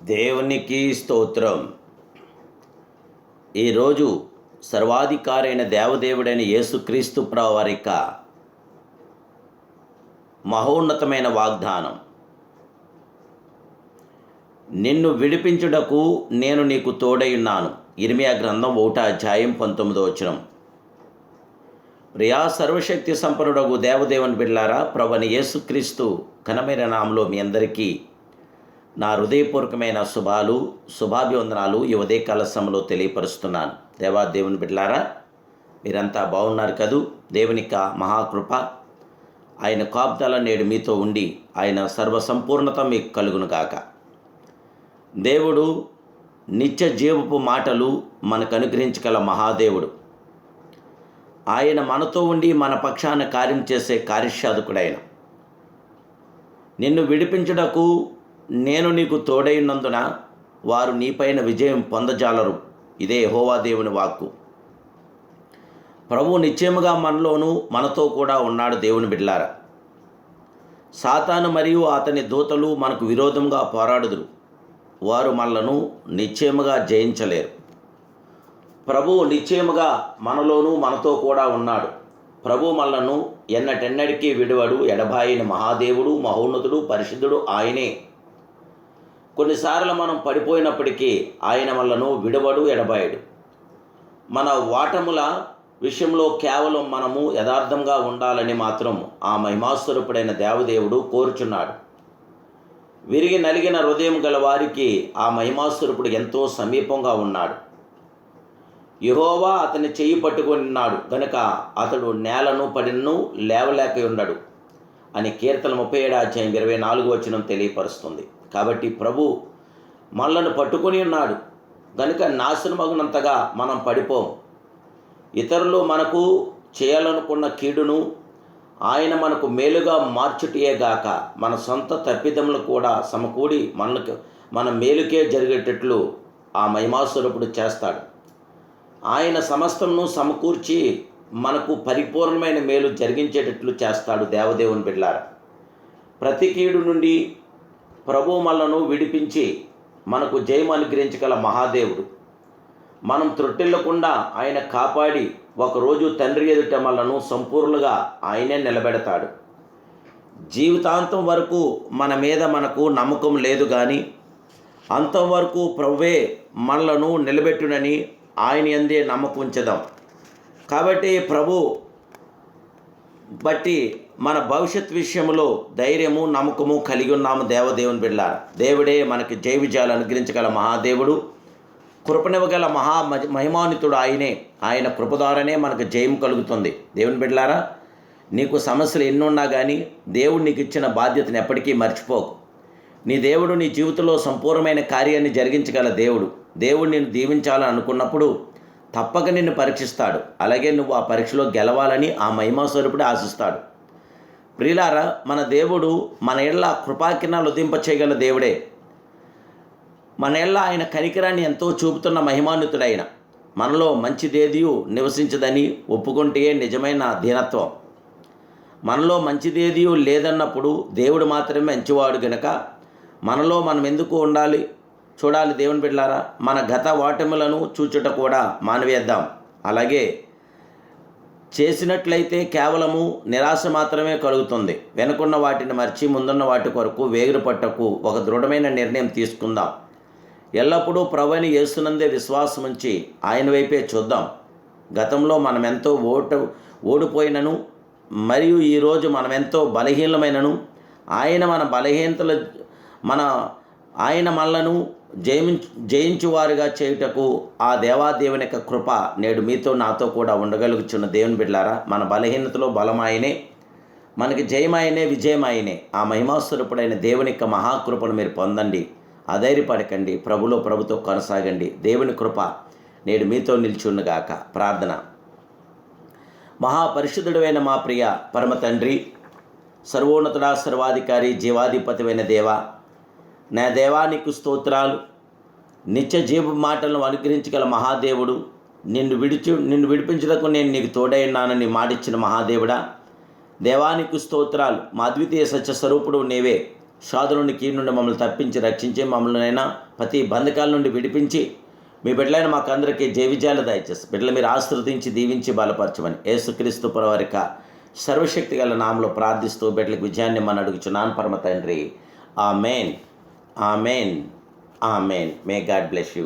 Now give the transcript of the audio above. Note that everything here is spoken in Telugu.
దేవునికి స్తోత్రం. ఈరోజు సర్వాధికారైన దేవదేవుడైన యేసుక్రీస్తు వారి యొక్క మహోన్నతమైన వాగ్దానం. నిన్ను విడిపించుటకు నేను నీకు తోడైయున్నాను. ఇర్మియా గ్రంథం 1:19. ప్రియా సర్వశక్తి సంపన్నుడగు దేవదేవుని బిడ్డలారా, ప్రభువైన యేసుక్రీస్తు ఘనమైన నామములో మీ అందరికీ నా హృదయపూర్వకమైన శుభాభివందనాలు ఈ ఉదయకాల సమయంలో తెలియపరుస్తున్నాను. దేవుని బిడ్డలారా, మీరంతా బాగున్నారు కదూ? దేవుని యొక్క మహాకృప, ఆయన కాపుదల నేడు మీతో ఉండి ఆయన సర్వసంపూర్ణత మీకు కలుగును గాక. దేవుడు నిత్య జీవపు మాటలు మనకు అనుగ్రహించగల మహాదేవుడు. ఆయన మనతో ఉండి మన పక్షాన కార్యం చేసే కార్యసాధకుడైన. నిన్ను విడిపించుటకు నేను నీకు తోడైనందున వారు నీపైన విజయం పొందజాలరు. ఇదే యెహోవా దేవుని వాక్కు. ప్రభువు నిశ్చయముగా మనలోను మనతో కూడా ఉన్నాడు. దేవుని బిడ్డలారా, సాతాను మరియు అతని దూతలు మనకు విరోధంగా పోరాడుదురు. వారు మనలను నిశ్చయముగా జయించలేరు. ప్రభువు నిశ్చయముగా మనలోను మనతో కూడా ఉన్నాడు. ప్రభు మనలను ఎన్నటెన్నటికీ విడువడు. ఎడబాయిన మహాదేవుడు, మహోన్నతుడు, పరిశుద్ధుడు ఆయనే. కొన్నిసార్లు మనం పడిపోయినప్పటికీ ఆయన మనలను విడవడు, ఎడబాయడు. మన వాటముల విషయంలో కేవలం మనము యథార్థంగా ఉండాలని మాత్రం ఆ మహిమాస్వరూపుడైన దేవదేవుడు కోరుచున్నాడు. విరిగి నలిగిన హృదయం గల వారికి ఆ మహిమాస్వరూపుడు ఎంతో సమీపంగా ఉన్నాడు. యెహోవా అతని చెయ్యి పట్టుకొని ఉన్నాడు గనుక అతడు నేలను పడినను లేవలేక ఉండడు అని కీర్తన 37:24 తెలియపరుస్తుంది. కాబట్టి ప్రభు మనలను పట్టుకొని ఉన్నాడు గనుక నాశనమగునంతగా మనం పడిపోం. ఇతరులు మనకు చేయాలనుకున్న కీడును ఆయన మనకు మేలుగా మార్చుటయేగాక మన సొంత తప్పిదములు కూడా సమకూడి మన మేలుకే జరిగేటట్లు ఆ మహిమాస్వరూపుడు చేస్తాడు. ఆయన సమస్తమును సమకూర్చి మనకు పరిపూర్ణమైన మేలు జరిగించేటట్లు చేస్తాడు. దేవదేవుని బిడ్డలారా, ప్రతి కీడు నుండి ప్రభు మనలను విడిపించి మనకు జయం అనుగ్రహించగల మహాదేవుడు. మనం త్రొట్టిల్లకుండా ఆయన కాపాడి ఒకరోజు తండ్రి ఎదుట మనలను సంపూర్ణంగా ఆయనే నిలబెడతాడు. జీవితాంతం వరకు మన మీద మనకు నమ్మకం లేదు, కానీ అంతవరకు ప్రభువే మనలను నిలబెట్టునని ఆయన యందే నమ్మకం ఉంచుదాం. కాబట్టి ప్రభు బట్టి మన భవిష్యత్ విషయంలో ధైర్యము, నమ్మకము కలిగి ఉన్నాము. దేవదేవుని బిడ్డలారా, దేవుడే మనకి జయ విజయాలు అనుగ్రహించగల మహాదేవుడు, కృపనివ్వగల మహిమాన్వితుడు ఆయనే. ఆయన కృప ద్వారానే మనకు జయం కలుగుతుంది. దేవుని బిడ్డలారా, నీకు సమస్యలు ఎన్నున్నా కానీ దేవుడు నీకు ఇచ్చిన బాధ్యతను ఎప్పటికీ మర్చిపోకు. నీ దేవుడు నీ జీవితంలో సంపూర్ణమైన కార్యాన్ని జరిగించగల దేవుడు. దేవుడు నిన్ను దీవించాలని అనుకున్నప్పుడు తప్పక నిన్ను పరీక్షిస్తాడు. అలాగే నువ్వు ఆ పరీక్షలో గెలవాలని ఆ మహిమాస్వరూపుడు ఆశిస్తాడు. ప్రియులారా, మన దేవుడు మన ఎడల కృపాకిరణాలు ఉదింప చేయగల దేవుడే. మన ఎడల ఆయన కనికరాన్ని ఎంతో చూపుతున్న మహిమాన్వితుడైన. మనలో మంచిదేదియు నివసించదని ఒప్పుకుంటే నిజమైన దీనత్వం. మనలో మంచిదేదియు లేదన్నప్పుడు దేవుడు మాత్రమే మంచివాడు గనుక మనలో మనం ఎందుకు ఉండాలి? చూడాలి. దేవుని బిడ్డలారా, మన గత ఓటములను చూచుట కూడా మానివేద్దాం. అలాగే చేసినట్లయితే కేవలము నిరాశ మాత్రమే కలుగుతుంది. వెనుకున్న వాటిని మర్చి ముందున్న వాటి కొరకు వేగిరి పట్టకు ఒక దృఢమైన నిర్ణయం తీసుకుందాం. ఎల్లప్పుడూ ప్రభువుని యేసునందే విశ్వాసం ఉంచి ఆయన వైపే చూద్దాం. గతంలో మనమెంతో ఓడిపోయినను మరియు ఈరోజు మనమెంతో బలహీనమైనను ఆయన మనలను జయించువారుగా చేయుటకు ఆ దేవాదేవుని యొక్క కృప నేడు మీతో నాతో కూడా ఉండగలుగుచున్న. దేవుని బిడ్డలారా, మన బలహీనతలో బలమాయనే, మనకి జయమాయనే, విజయమాయనే. ఆ మహిమాస్వరూపుడైన దేవుని యొక్క మహాకృపను మీరు పొందండి. అధైర్యపడకండి, ప్రభుతో కొనసాగండి. దేవుని కృప నేడు మీతో నిలిచుండుగాక. ప్రార్థన. మహాపరిశుద్ధుడైన మా ప్రియ పరమ తండ్రి, సర్వోన్నతుడా, సర్వాధికారి, జీవాధిపతివైన దేవా, నా దేవా నీకు స్తోత్రాలు. నిత్య జీవ మాటలను అనుగ్రహించగల మహాదేవుడు, నిన్ను విడిపించుటకు నేను నీకు తోడైనానని మాటిచ్చిన మహాదేవుడా, దేవానికి స్తోత్రాలు. మా అద్వితీయ సత్య స్వరూపుడు నీవే. సాధు నుండి కీడు నుండి మమ్మల్ని తప్పించి రక్షించి మమ్మల్ని ప్రతి బంధకాల నుండి విడిపించి మీ బిడ్డలైన మాకందరికీ జయ విజయాలు దయచేసి బిడ్డలు మీరు ఆశీర్వదించి దీవించి బలపరచమని యేసుక్రీస్తు ప్రభువారిక సర్వశక్తి గల నామములో ప్రార్థిస్తూ బిడ్డలకు విజయాన్ని మనం అడుగుచున్నాను పరమ తండ్రి. Amen, amen, amen. May God bless you.